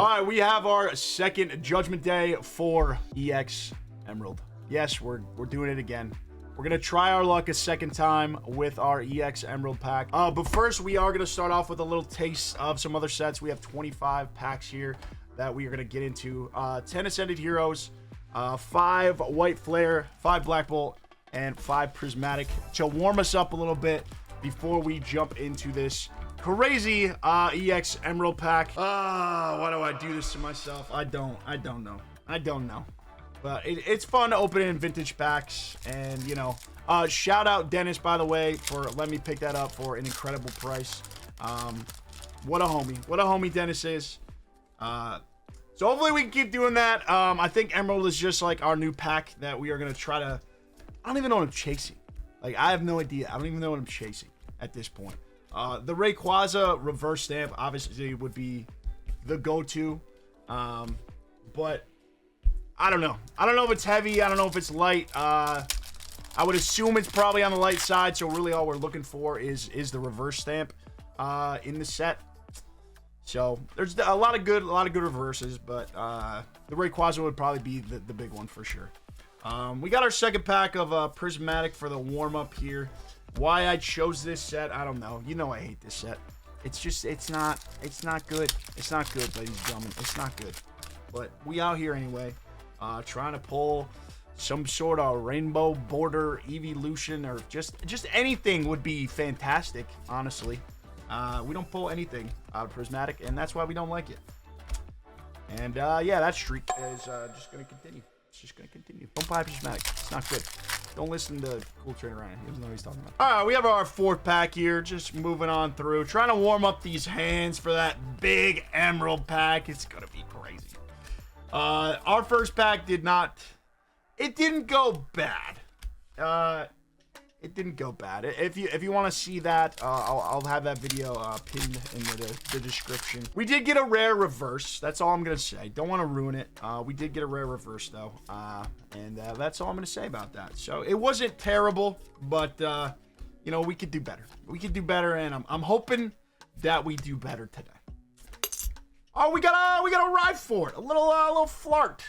All right, we have our second Judgment Day for EX Emerald. Yes, we're doing it again. We're going to try our luck a second time with our EX Emerald pack. But first, we are going to start off with a little taste of some other sets. We have 25 packs here that we are going to get into. 10 Ascended Heroes, 5 White Flare, 5 Black Bolt, and 5 Prismatic to warm us up a little bit before we jump into this crazy EX Emerald pack. Why do I do this to myself? I don't know. But it's fun to open in vintage packs, and you know, shout out Dennis, by the way, for letting me pick that up for an incredible price. What a homie Dennis is. So hopefully we can keep doing that. I think Emerald is just like our new pack that we are gonna try to. I don't even know what I'm chasing. Like, I have no idea. I don't even know what I'm chasing at this point. The Rayquaza reverse stamp obviously would be the go-to, but I don't know. I don't know if it's heavy. I don't know if it's light. I would assume it's probably on the light side. So really, all we're looking for is the reverse stamp in the set. So there's a lot of good reverses, but the Rayquaza would probably be the big one for sure. We got our second pack of Prismatic for the warm up here. Why I chose this set, I don't know. You know I hate this set. It's not good. It's not good, ladies and gentlemen. It's not good. But we out here anyway. Trying to pull some sort of rainbow border evolution, or just anything would be fantastic, honestly. We don't pull anything out of Prismatic, and that's why we don't like it. And yeah, that streak is just going to continue. It's just going to continue. Don't buy Prismatic. It's not good. Don't listen to Cool Trainer Ryan. He doesn't know what he's talking about. All right, we have our fourth pack here. Just moving on through. Trying to warm up these hands for that big Emerald pack. It's going to be crazy. Our first pack didn't go bad. It didn't go bad. If you want to see that, I'll have that video pinned in the description. We did get a rare reverse. That's all I'm gonna say. Don't want to ruin it. We did get a rare reverse though, and that's all I'm gonna say about that. So it wasn't terrible, but you know, we could do better. We could do better, and I'm hoping that we do better today. Oh, we got a ride for it. A little flirt.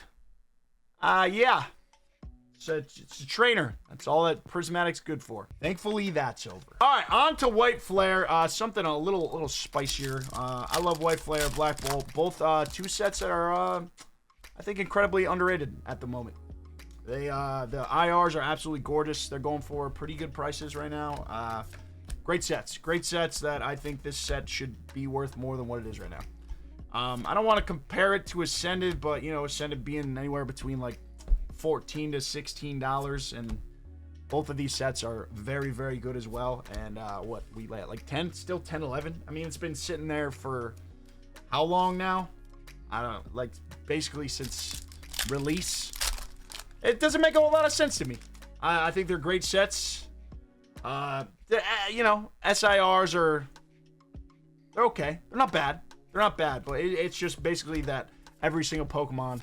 Yeah. So it's a trainer. That's all that Prismatic's good for. Thankfully, that's over. All right, on to White Flare. Something a little spicier. I love White Flare, Black Bolt. Both two sets that are, I think, incredibly underrated at the moment. The IRs are absolutely gorgeous. They're going for pretty good prices right now. Great sets that I think this set should be worth more than what it is right now. I don't want to compare it to Ascended, but you know, Ascended being anywhere between like $14 to $16, and both of these sets are very, very good as well. And what we like 10, still 10, 11. I mean, it's been sitting there for how long now? I don't know, like basically since release. It doesn't make a whole lot of sense to me. I think they're great sets. You know, SIRs they're okay. They're not bad. But it's just basically that every single Pokemon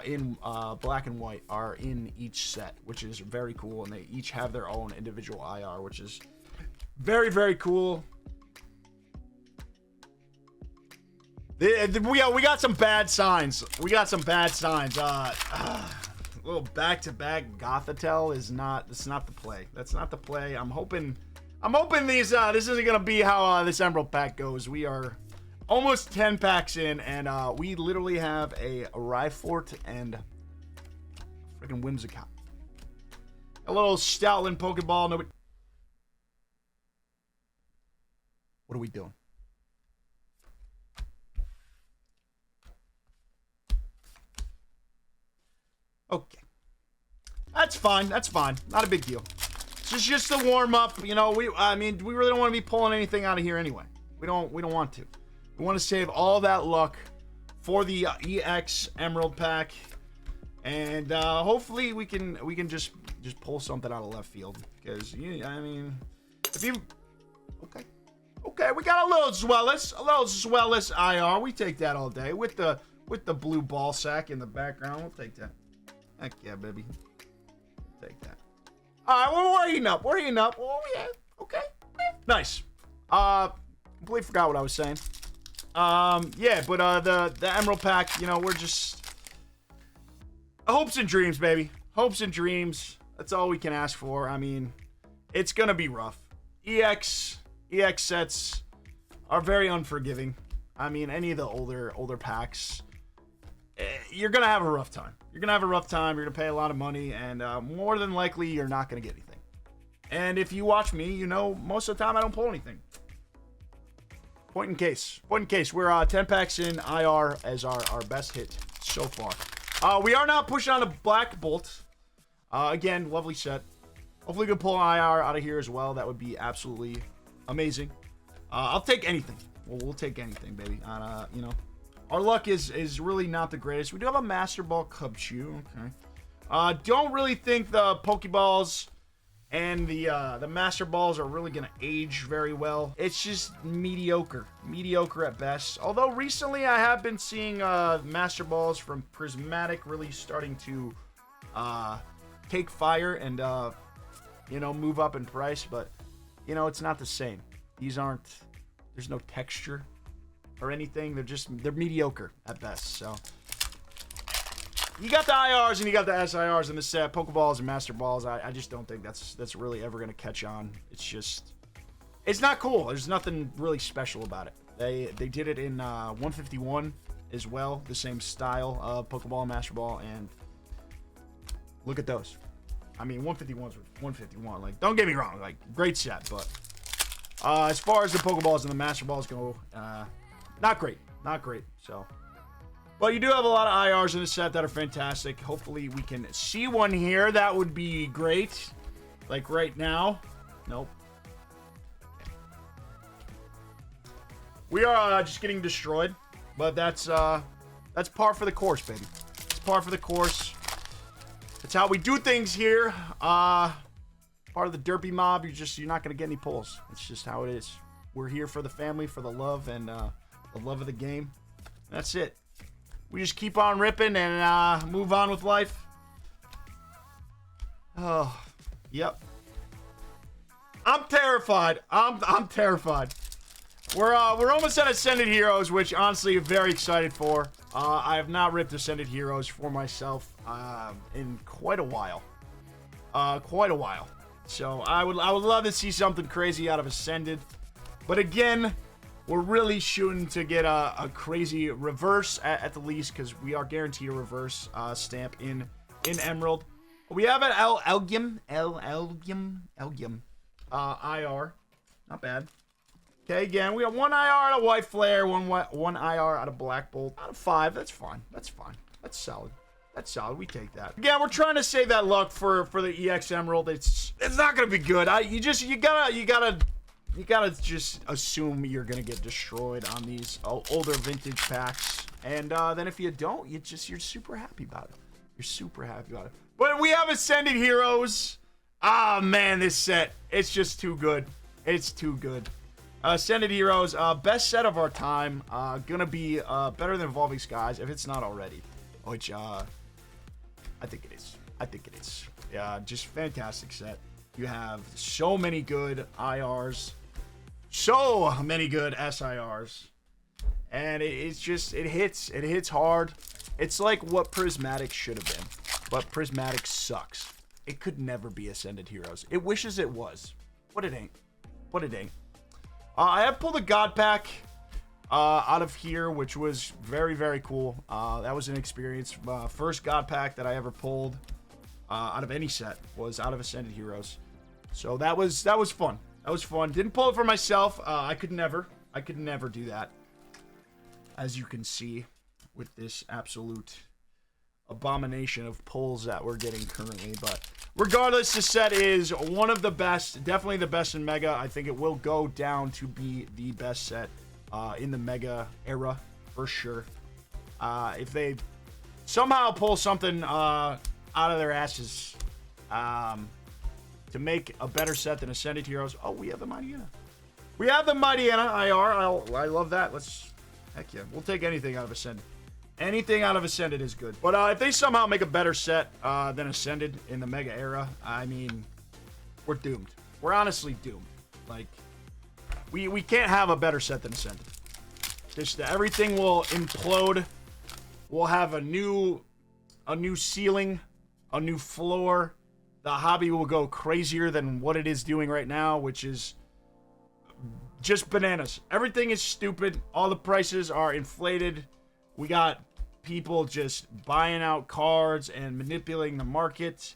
in black and white are in each set, which is very cool, and they each have their own individual IR, which is very, very cool. We got some bad signs. Little back-to-back Gothitelle is not. That's not the play. That's not the play. I'm hoping this isn't gonna be how this Emerald pack goes. We are almost 10 packs in, and we literally have a Rhyfort and freaking Whimsicott. A little Stoutland Pokeball. Nobody. What are we doing? Okay. That's fine. Not a big deal. It's just a warm up. You know, we really don't want to be pulling anything out of here anyway. We don't want to. We want to save all that luck for the EX Emerald pack, and hopefully we can just pull something out of left field. Because I mean, if you okay, we got a little Zweilous IR. We take that all day with the blue ball sack in the background. We'll take that. Heck yeah, baby. We'll take that. All right, well, we're heating up. Oh yeah, okay, nice. Completely forgot what I was saying. Yeah, but the Emerald Pack, you know, we're just hopes and dreams, baby. Hopes and dreams. That's all we can ask for. I mean, it's gonna be rough. EX sets are very unforgiving. I mean, any of the older packs, you're gonna have a rough time. You're gonna have a rough time. You're gonna pay a lot of money, and more than likely, you're not gonna get anything. And if you watch me, you know most of the time I don't pull anything. Point in case. We're 10 packs in. IR as our best hit so far. We are now pushing on a Black Bolt. Again, lovely set. Hopefully we can pull an IR out of here as well. That would be absolutely amazing. I'll take anything. We'll take anything, baby. You know, our luck is really not the greatest. We do have a Master Ball Cubchoo. Okay. Don't really think the Pokeballs and the Master Balls are really going to age very well. It's just mediocre. Mediocre at best. Although recently I have been seeing Master Balls from Prismatic really starting to take fire and, you know, move up in price. But, you know, it's not the same. These aren't... There's no texture or anything. They're mediocre at best. So... You got the IRs and you got the SIRs in the set. Pokeballs and Master Balls. I just don't think that's really ever going to catch on. It's just... It's not cool. There's nothing really special about it. They did it in 151 as well. The same style of Pokeball and Master Ball. And look at those. I mean, 151's 151. Like, don't get me wrong. Like, great set. But as far as the Pokeballs and the Master Balls go, not great. Not great. So... But you do have a lot of IRs in the set that are fantastic. Hopefully we can see one here. That would be great. Like right now. Nope. We are just getting destroyed. But that's par for the course, baby. It's par for the course. That's how we do things here. Part of the derpy mob. You're not going to get any pulls. It's just how it is. We're here for the family, for the love, and the love of the game. That's it. We just keep on ripping and move on with life. Oh, yep. I'm terrified. I'm terrified. We're almost at Ascended Heroes, which honestly I'm very excited for. I have not ripped Ascended Heroes for myself in quite a while. So I would love to see something crazy out of Ascended, but again, we're really shooting to get a crazy reverse at the least, because we are guaranteed a reverse stamp in Emerald. We have an Elgium IR. Not bad. Okay, again, we got one IR out of White Flare, one IR out of Black Bolt. Out of 5, that's fine. That's fine. That's solid. That's solid. We take that. Again, we're trying to save that luck for the EX Emerald. It's not gonna be good. You gotta just assume you're gonna get destroyed on these older vintage packs, and then if you don't, you're super happy about it. You're super happy about it. But we have Ascended Heroes. Ah, man, this set, it's just too good. It's too good. Ascended Heroes, best set of our time. Gonna be better than Evolving Skies if it's not already. Which I think it is. I think it is. Yeah, just fantastic set. You have so many good IRs. So many good SIRs, and it hits hard. It's like what Prismatic should have been, but Prismatic sucks. It could never be Ascended Heroes. It wishes it was, but it ain't. I have pulled a God Pack out of here, which was very, very cool. That was an experience. First God Pack that I ever pulled out of any set was out of Ascended Heroes, so that was fun. That was fun. Didn't pull it for myself. I could never do that. As you can see with this absolute abomination of pulls that we're getting currently. But regardless, this set is one of the best. Definitely the best in Mega. I think it will go down to be the best set in the Mega era for sure. If they somehow pull something out of their asses, to make a better set than Ascended Heroes. Oh, we have the Mightyena. We have the Mightyena IR. I love that. Heck yeah. We'll take anything out of Ascended. Anything out of Ascended is good. But if they somehow make a better set than Ascended in the Mega era, I mean, we're doomed. We're honestly doomed. Like, we can't have a better set than Ascended. Just everything will implode. We'll have a new ceiling, a new floor. The hobby will go crazier than what it is doing right now, which is just bananas. Everything is stupid. All the prices are inflated. We got people just buying out cards and manipulating the market.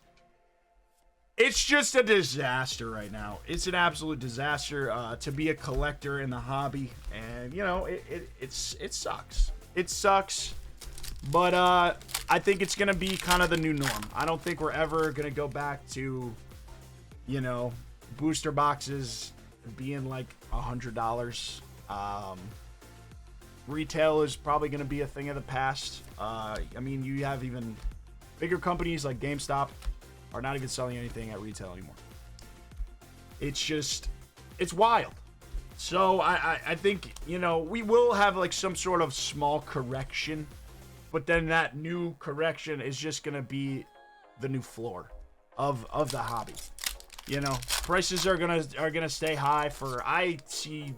It's just a disaster right now. It's an absolute disaster to be a collector in the hobby. And, you know, it sucks. It sucks. But I think it's going to be kind of the new norm. I don't think we're ever going to go back to, you know, booster boxes being like $100. Retail is probably going to be a thing of the past. I mean, you have even bigger companies like GameStop are not even selling anything at retail anymore. It's just, it's wild. So I think, you know, we will have like some sort of small correction, but then that new correction is just going to be the new floor of the hobby. You know, prices are gonna stay high for, I see,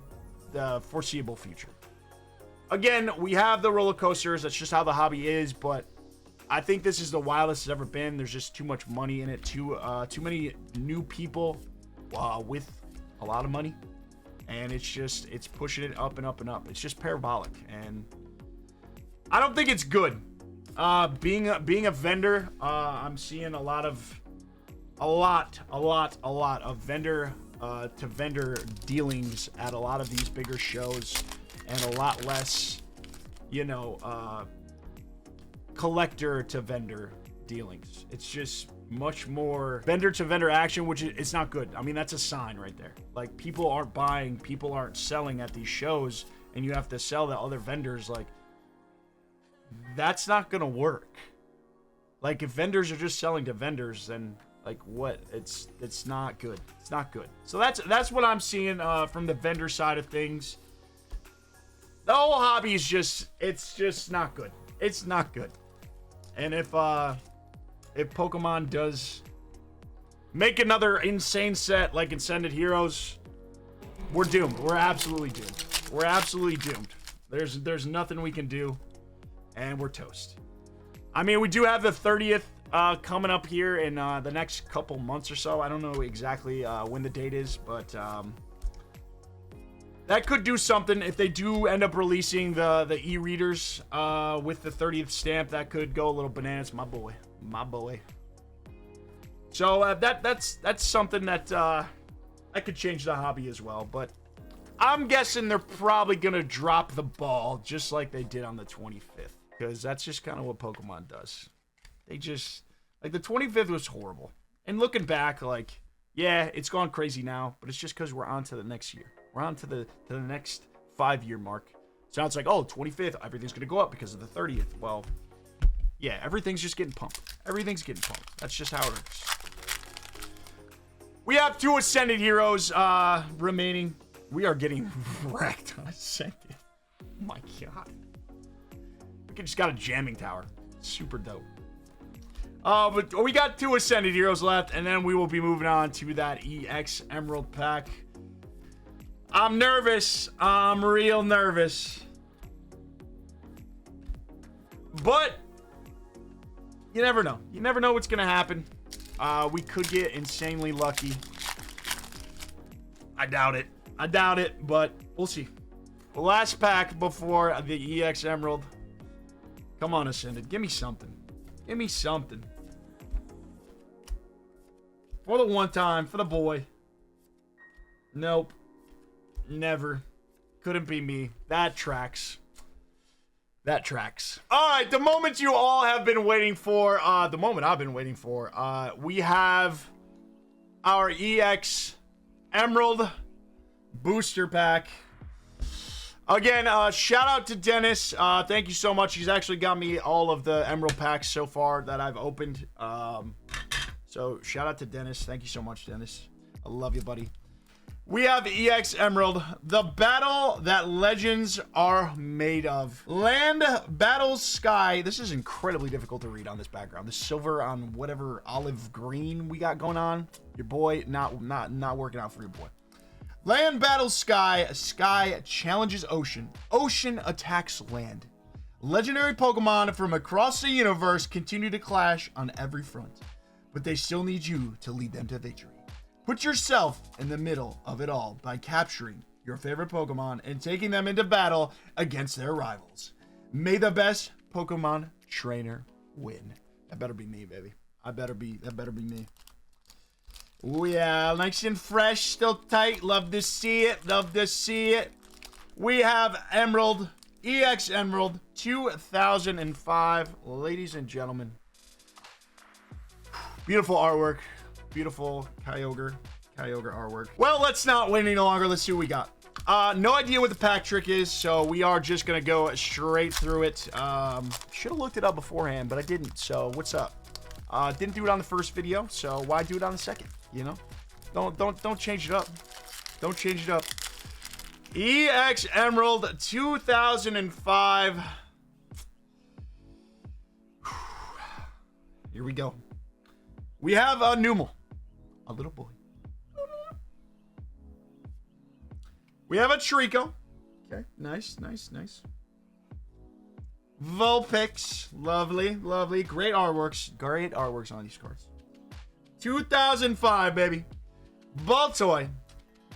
the foreseeable future. Again, we have the roller coasters. That's just how the hobby is. But I think this is the wildest it's ever been. There's just too much money in it. Too many new people with a lot of money, and it's pushing it up and up and up. It's just parabolic, and I don't think it's good. Being a vendor, I'm seeing a lot of vendor to vendor dealings at a lot of these bigger shows, and a lot less, you know, collector to vendor dealings. It's just much more vendor to vendor action, which it's not good. I mean, that's a sign right there. Like, people aren't buying, people aren't selling at these shows, and you have to sell to other vendors. Like, that's not gonna work. Like, if vendors are just selling to vendors, then like, what? It's not good. It's not good. So that's what I'm seeing from the vendor side of things. The whole hobby is it's just not good. It's not good. And if Pokemon does make another insane set like Ascended Heroes, we're doomed. We're absolutely doomed. We're absolutely doomed. There's nothing we can do, and we're toast. I mean, we do have the 30th coming up here in the next couple months or so. I don't know exactly when the date is, but that could do something. If they do end up releasing the e-readers with the 30th stamp, that could go a little bananas. My boy. So that's something that could change the hobby as well. But I'm guessing they're probably gonna drop the ball just like they did on the 25th, because that's just kind of what Pokemon does. They just, like, the 25th was horrible. And looking back, like, yeah, it's gone crazy now, but it's just because we're on to the next year. We're on to the next 5-year mark. Sounds like, oh, 25th, everything's going to go up because of the 30th. Well, yeah, everything's just getting pumped. Everything's getting pumped. That's just how it works. We have 2 Ascended Heroes remaining. We are getting wrecked on Ascended. Oh my god. We just got a jamming tower. Super dope. But we got 2 Ascended Heroes left, and then we will be moving on to that EX Emerald pack. I'm nervous. I'm real nervous. But you never know. You never know what's going to happen. We could get insanely lucky. I doubt it, but we'll see. The last pack before the EX Emerald. Come on, Ascended. Give me something. Give me something. For the one time, for the boy. Nope. Never. Couldn't be me. That tracks. That tracks. Alright, the moment you all have been waiting for, the moment I've been waiting for, we have our EX Emerald booster pack. Again, shout out to Dennis. Thank you so much. He's actually got me all of the Emerald packs so far that I've opened. So shout out to Dennis. Thank you so much, Dennis. I love you, buddy. We have EX Emerald, the battle that legends are made of. Land battles sky. This is incredibly difficult to read on this background. The silver on whatever olive green we got going on. Your boy, not working out for your boy. Land battles sky. Sky challenges ocean. Ocean attacks land. Legendary Pokemon from across the universe continue to clash on every front, but they still need you to lead them to victory. Put yourself in the middle of it all by capturing your favorite Pokemon and taking them into battle against their rivals. May the best Pokemon trainer win. That better be me, baby. That better be me. Oh yeah, nice and fresh, still tight. Love to see it. Love to see it. We have Emerald, EX Emerald 2005, ladies and gentlemen. Beautiful artwork. Beautiful Kyogre artwork. Well, let's not wait any longer. Let's see what we got. No idea what the pack trick is, so we are just gonna go straight through it. Should have looked it up beforehand, but I didn't. So what's up? Didn't do it on the first video, so why do it on the second? You know, don't change it up. Don't change it up. EX Emerald 2005. Here we go. We have a Numel, a little boy. We have a Trico. Okay, nice. Vulpix, lovely. Great artworks on these cards. 2005, baby. Baltoy.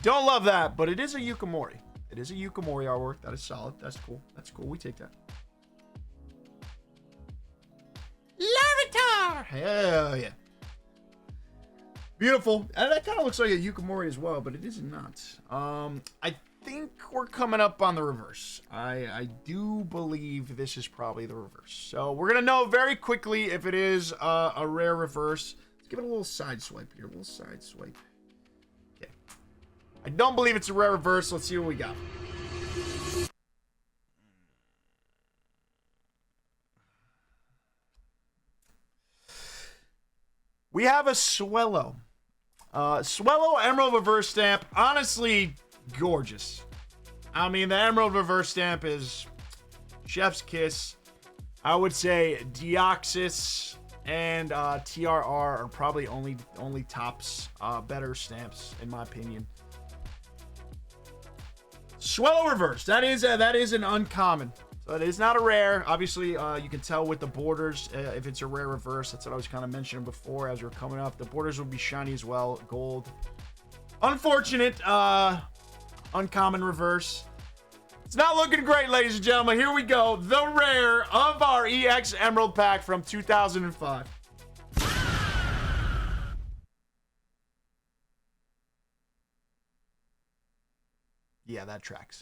Don't love that, but it is a Yukimori. It is a Yukimori artwork. That is solid. That's cool. We take that. Larvitar. Hell yeah. Beautiful. And that kind of looks like a Yukimori as well, but it is not. I think we're coming up on the reverse. I do believe this is probably the reverse. So we're going to know very quickly if it is a rare reverse. Let's give it a little side swipe here. Okay. I don't believe it's a rare reverse. Let's see what we got. We have a Swellow. Swellow Emerald Reverse Stamp. Honestly, gorgeous. I mean, the Emerald Reverse Stamp is chef's kiss. I would say Deoxys and TRR are probably only tops, better stamps in my opinion. Swellow Reverse. That is an uncommon. So it is not a rare. Obviously, you can tell with the borders if it's a rare reverse. That's what I was kind of mentioning before as we're coming up. The borders would be shiny as well, gold. Unfortunate, uncommon reverse. It's not looking great, ladies and gentlemen. Here we go. The rare of our EX Emerald pack from 2005. Yeah, that tracks.